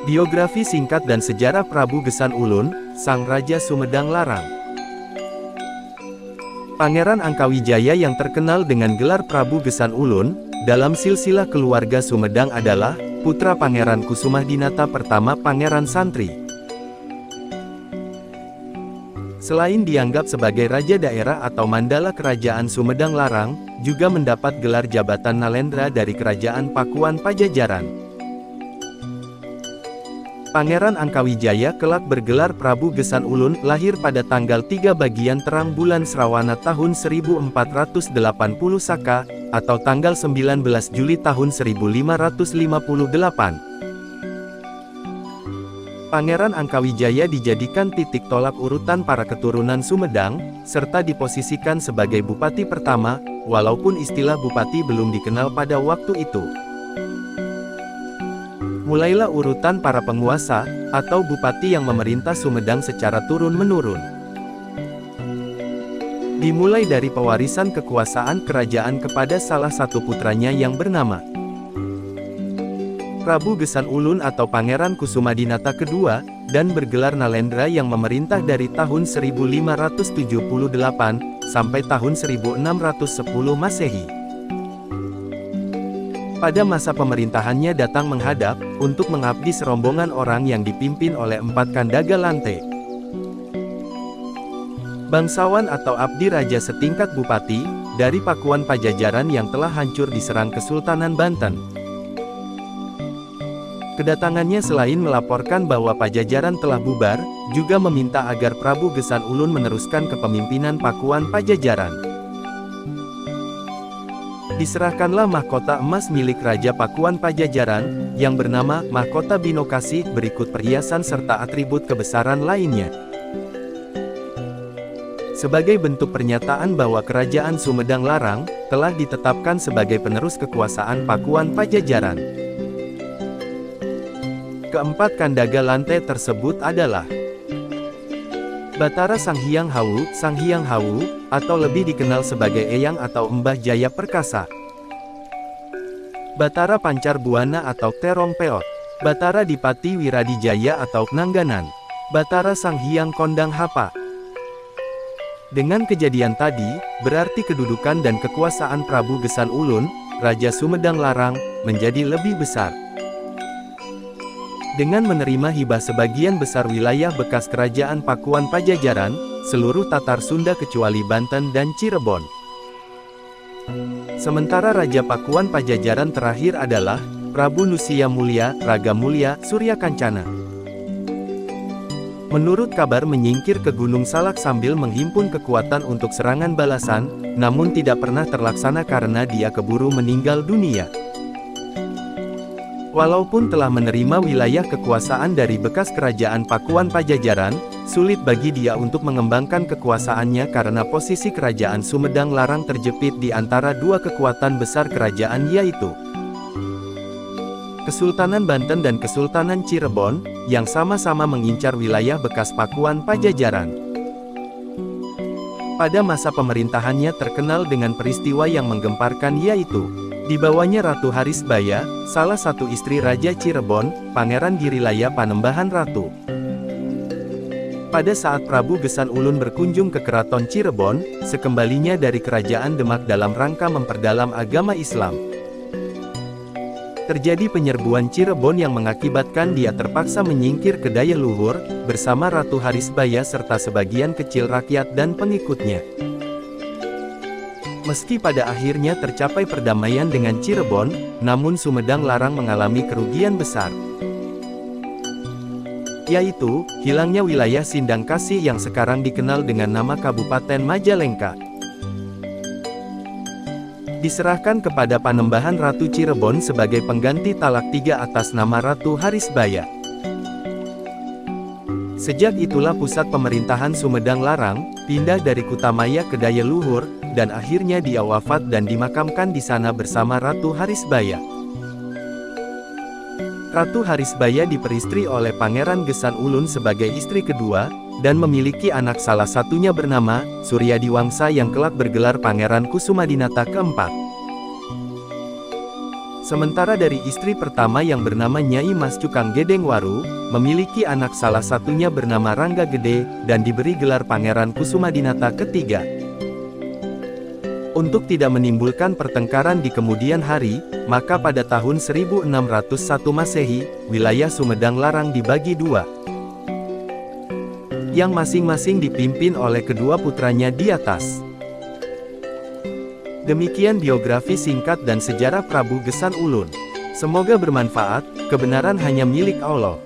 Biografi singkat dan sejarah Prabu Gesan Ulun, Sang Raja Sumedang Larang. Pangeran Angkawijaya yang terkenal dengan gelar Prabu Gesan Ulun, dalam silsilah keluarga Sumedang adalah putra Pangeran Kusumadinata pertama Pangeran Santri. Selain dianggap sebagai Raja Daerah atau Mandala Kerajaan Sumedang Larang, juga mendapat gelar jabatan Nalendra dari Kerajaan Pakuan Pajajaran. Pangeran Angkawijaya kelak bergelar Prabu Gesan Ulun, lahir pada tanggal 3 bagian terang bulan Srawana tahun 1480 Saka, atau tanggal 19 Juli tahun 1558. Pangeran Angkawijaya dijadikan titik tolak urutan para keturunan Sumedang, serta diposisikan sebagai bupati pertama, walaupun istilah bupati belum dikenal pada waktu itu. Mulailah urutan para penguasa, atau bupati yang memerintah Sumedang secara turun-menurun. Dimulai dari pewarisan kekuasaan kerajaan kepada salah satu putranya yang bernama Prabu Gesan Ulun atau Pangeran Kusumadinata kedua, dan bergelar Nalendra yang memerintah dari tahun 1578, sampai tahun 1610 Masehi. Pada masa pemerintahannya datang menghadap, untuk mengabdi serombongan orang yang dipimpin oleh 4 Kandaga Lante. Bangsawan atau abdi raja setingkat bupati, dari Pakuan Pajajaran yang telah hancur diserang Kesultanan Banten. Kedatangannya selain melaporkan bahwa Pajajaran telah bubar, juga meminta agar Prabu Gesan Ulun meneruskan kepemimpinan Pakuan Pajajaran. Diserahkanlah mahkota emas milik Raja Pakuan Pajajaran, yang bernama Mahkota Binokasi, berikut perhiasan serta atribut kebesaran lainnya. Sebagai bentuk pernyataan bahwa Kerajaan Sumedang Larang, telah ditetapkan sebagai penerus kekuasaan Pakuan Pajajaran. Keempat Kandaga Lante tersebut adalah Batara Sanghyang Hawu, atau lebih dikenal sebagai Eyang atau Mbah Jaya Perkasa. Batara Pancar Buana atau Terong Peot. Batara Dipati Wiradijaya atau Nangganan. Batara Sanghyang Kondang Hapa. Dengan kejadian tadi, berarti kedudukan dan kekuasaan Prabu Gesan Ulun, Raja Sumedang Larang, menjadi lebih besar. Dengan menerima hibah sebagian besar wilayah bekas Kerajaan Pakuan Pajajaran, seluruh Tatar Sunda kecuali Banten dan Cirebon. Sementara Raja Pakuan Pajajaran terakhir adalah Prabu Nusia Mulia, Raga Mulia, Surya Kancana. Menurut kabar menyingkir ke Gunung Salak sambil menghimpun kekuatan untuk serangan balasan, namun tidak pernah terlaksana karena dia keburu meninggal dunia. Walaupun telah menerima wilayah kekuasaan dari bekas Kerajaan Pakuan Pajajaran, sulit bagi dia untuk mengembangkan kekuasaannya karena posisi Kerajaan Sumedang Larang terjepit di antara dua kekuatan besar kerajaan, yaitu Kesultanan Banten dan Kesultanan Cirebon, yang sama-sama mengincar wilayah bekas Pakuan Pajajaran. Pada masa pemerintahannya terkenal dengan peristiwa yang menggemparkan, yaitu dibawanya Ratu Harisbaya, salah satu istri Raja Cirebon, Pangeran Girilaya Panembahan Ratu. Pada saat Prabu Gesan Ulun berkunjung ke Keraton Cirebon, sekembalinya dari Kerajaan Demak dalam rangka memperdalam agama Islam, terjadi penyerbuan Cirebon yang mengakibatkan dia terpaksa menyingkir ke Daya Luhur, bersama Ratu Harisbaya serta sebagian kecil rakyat dan pengikutnya. Meski pada akhirnya tercapai perdamaian dengan Cirebon, namun Sumedang Larang mengalami kerugian besar, yaitu hilangnya wilayah Sindang Kasih yang sekarang dikenal dengan nama Kabupaten Majalengka. Diserahkan kepada Panembahan Ratu Cirebon sebagai pengganti Talak 3 atas nama Ratu Harisbaya. Sejak itulah pusat pemerintahan Sumedang Larang pindah dari Kutamaya ke Daya Luhur, dan akhirnya dia wafat dan dimakamkan di sana bersama Ratu Harisbaya. Ratu Harisbaya diperistri oleh Pangeran Gesan Ulun sebagai istri kedua, dan memiliki anak salah satunya bernama Suryadiwangsa yang kelak bergelar Pangeran Kusumadinata keempat. Sementara dari istri pertama yang bernama Nyai Mas Cukang Gedengwaru, memiliki anak salah satunya bernama Rangga Gede, dan diberi gelar Pangeran Kusumadinata ketiga. Untuk tidak menimbulkan pertengkaran di kemudian hari, maka pada tahun 1601 Masehi, wilayah Sumedang Larang dibagi dua, yang masing-masing dipimpin oleh kedua putranya di atas. Demikian biografi singkat dan sejarah Prabu Gesan Ulun. Semoga bermanfaat, kebenaran hanya milik Allah.